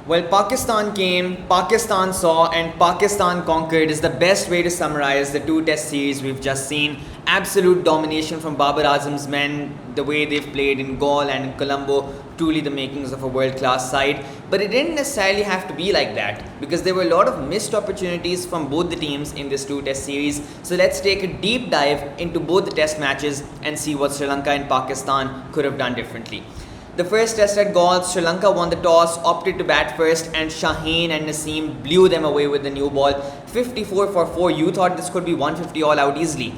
Well, Pakistan came, Pakistan saw, and Pakistan conquered is the best way to summarize the two test series we've just seen. Absolute domination from Babar Azam's men, the way they've played in Galle and in Colombo, truly the makings of a world-class side. But it didn't necessarily have to be like that, because there were a lot of missed opportunities from both the teams in this two test series. So let's take a deep dive into both the test matches and see what Sri Lanka and Pakistan could have done differently. The first test at Galle, Sri Lanka won the toss, opted to bat first, and Shaheen and Naseem blew them away with the new ball. 54 for 4. You thought this could be 150 all out easily.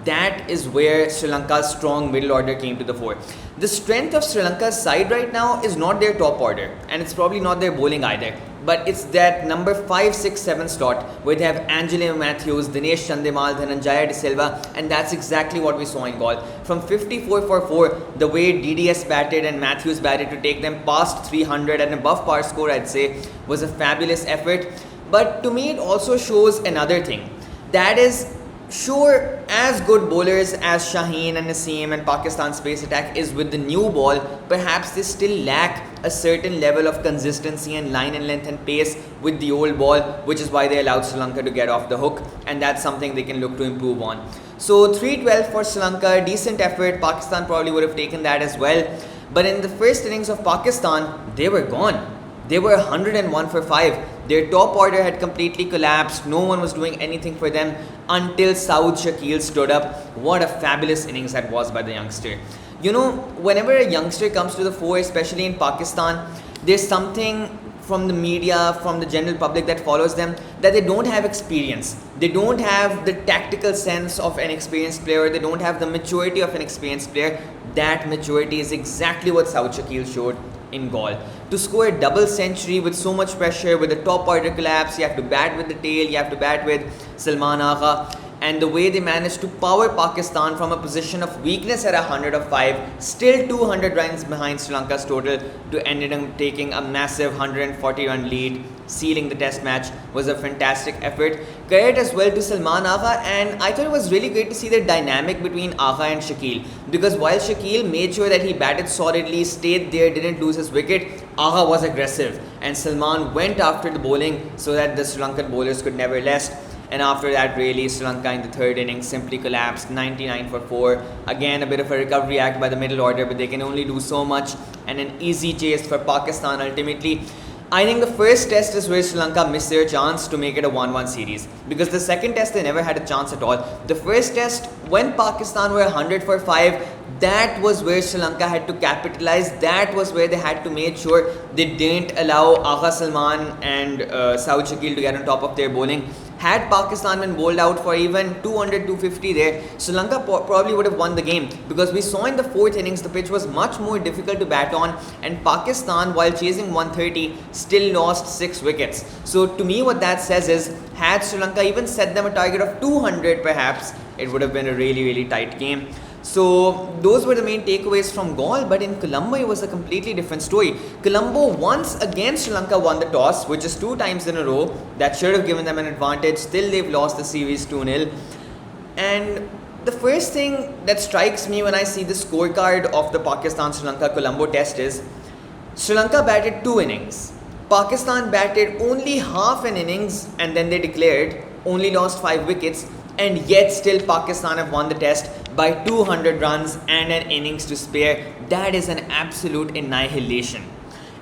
That is where Sri Lanka's strong middle order came to the fore. The strength of Sri Lanka's side right now is not their top order, and it's probably not their bowling either. But it's that number 5, 6, 7 slot where they have Angelo Matthews, Dinesh Chandimal, Dhananjaya De Silva, and that's exactly what we saw in Galle. From 54 for 4, the way DDS batted and Matthews batted to take them past 300 and above par score, I'd say, was a fabulous effort. But to me, it also shows another thing. That is, sure, as good bowlers as Shaheen and Naseem and Pakistan's pace attack is with the new ball, perhaps they still lack a certain level of consistency and line and length and pace with the old ball, which is why they allowed Sri Lanka to get off the hook, and that's something they can look to improve on. So 312 for Sri Lanka, decent effort. Pakistan probably would have taken that as well. But in the first innings of Pakistan, they were gone. They were 101 for 5. Their top order had completely collapsed. No one was doing anything for them until Saud Shakeel stood up. What a fabulous innings that was by the youngster. You know, whenever a youngster comes to the fore, especially in Pakistan, there's something from the media, from the general public that follows them, that they don't have experience. They don't have the tactical sense of an experienced player. They don't have the maturity of an experienced player. That maturity is exactly what Saud Shakeel showed in Galle. To score a double century with so much pressure, with the top order collapse, you have to bat with the tail, you have to bat with Salman Agha, and the way they managed to power Pakistan from a position of weakness at 105, still 200 runs behind Sri Lanka's total, to ended up taking a massive 140 run lead, sealing the test match, was a fantastic effort. Credit as well to Salman Agha, and I thought it was really great to see the dynamic between Agha and Shakeel, because while Shakeel made sure that he batted solidly, stayed there, didn't lose his wicket, Agha was aggressive, and Salman went after the bowling so that the Sri Lankan bowlers could never rest. And after that, really, Sri Lanka in the third innings simply collapsed, 99 for 4. Again, a bit of a recovery act by the middle order, but they can only do so much, and an easy chase for Pakistan ultimately. I think the first test is where Sri Lanka missed their chance to make it a 1-1 series, because the second test they never had a chance at all. The first test, when Pakistan were 100 for 5, that was where Sri Lanka had to capitalize. That was where they had to make sure they didn't allow Agha Salman and Saud Shakeel to get on top of their bowling. Had Pakistan been bowled out for even 200, 250 there, Sri Lanka probably would have won the game, because we saw in the fourth innings the pitch was much more difficult to bat on, and Pakistan, while chasing 130, still lost 6 wickets. So to me, what that says is, had Sri Lanka even set them a target of 200 perhaps, it would have been a really, really tight game. So those were the main takeaways from Galle, but in Colombo it was a completely different story. Colombo once again Sri Lanka won the toss, which is 2 times in a row. That should have given them an advantage. Still they've lost the series 2-0. And the first thing that strikes me when I see the scorecard of the Pakistan-Sri Lanka Colombo test is, Sri Lanka batted 2 innings. Pakistan batted only half an innings and then they declared, only lost 5 wickets, and yet still Pakistan have won the test by 200 runs and an innings to spare. That is an absolute annihilation.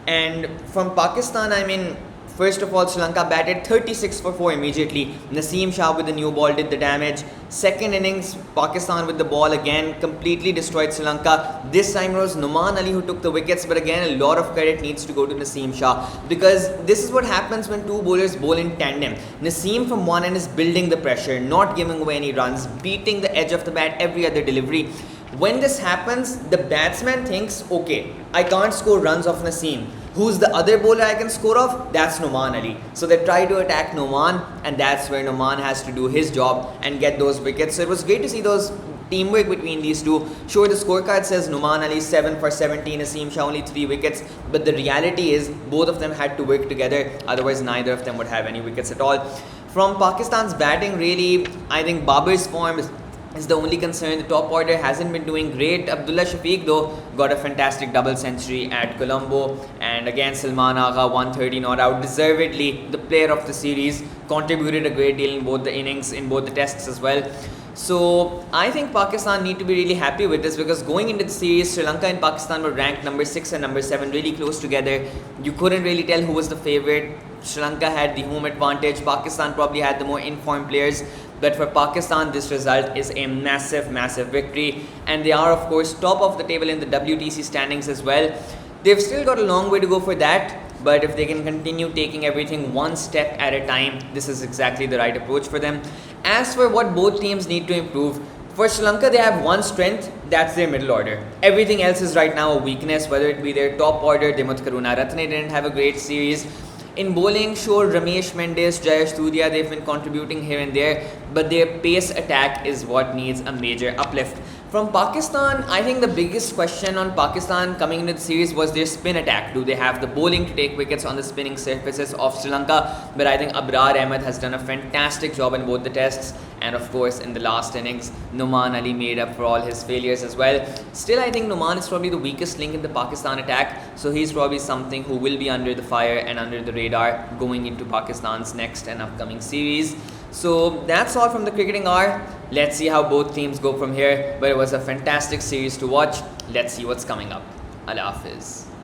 And from Pakistan, I mean, first of all, Sri Lanka batted 36 for 4 immediately. Naseem Shah with the new ball did the damage. Second innings, Pakistan with the ball again completely destroyed Sri Lanka. This time it was Nauman Ali who took the wickets, but again a lot of credit needs to go to Naseem Shah, because this is what happens when 2 bowlers bowl in tandem. Naseem from one end is building the pressure, not giving away any runs, beating the edge of the bat every other delivery. When this happens, the batsman thinks, okay, I can't score runs off Naseem. Who's the other bowler I can score off? That's Nauman Ali. So they try to attack Nauman, and that's where Nauman has to do his job and get those wickets. So it was great to see those teamwork between these two. Sure, the scorecard says Nauman Ali 7 for 17, Naseem Shah only 3 wickets, but the reality is both of them had to work together, otherwise neither of them would have any wickets at all. From Pakistan's batting, really, I think Babar's form is the only concern. The top order hasn't been doing great. Abdullah Shafiq though got a fantastic double century at Colombo, and And again, Salman Agha, 130 not out, deservedly the player of the series, contributed a great deal in both the innings, in both the tests as well. So I think Pakistan need to be really happy with this, because going into the series, Sri Lanka and Pakistan were ranked number 6 and number 7 really close together. You couldn't really tell who was the favourite. Sri Lanka had the home advantage, Pakistan probably had the more informed players. But for Pakistan, this result is a massive, massive victory. And they are, of course, top of the table in the WTC standings as well. They've still got a long way to go for that. But if they can continue taking everything one step at a time, this is exactly the right approach for them. As for what both teams need to improve, for Sri Lanka, they have one strength, that's their middle order. Everything else is right now a weakness, whether it be their top order. Dimuth Karunaratne didn't have a great series. In bowling, sure, Ramesh Mendes, Jayesh Surya, they've been contributing here and there, but their pace attack is what needs a major uplift. From Pakistan, I think the biggest question on Pakistan coming into the series was their spin attack. Do they have the bowling to take wickets on the spinning surfaces of Sri Lanka? But I think Abrar Ahmed has done a fantastic job in both the tests. And of course, in the last innings, Nauman Ali made up for all his failures as well. Still, I think Nauman is probably the weakest link in the Pakistan attack. So he's probably something who will be under the fire and under the radar going into Pakistan's next and upcoming series. So that's all from the Cricketing Hour. Let's see how both teams go from here. But it was a fantastic series to watch. Let's see what's coming up. Allah Hafiz.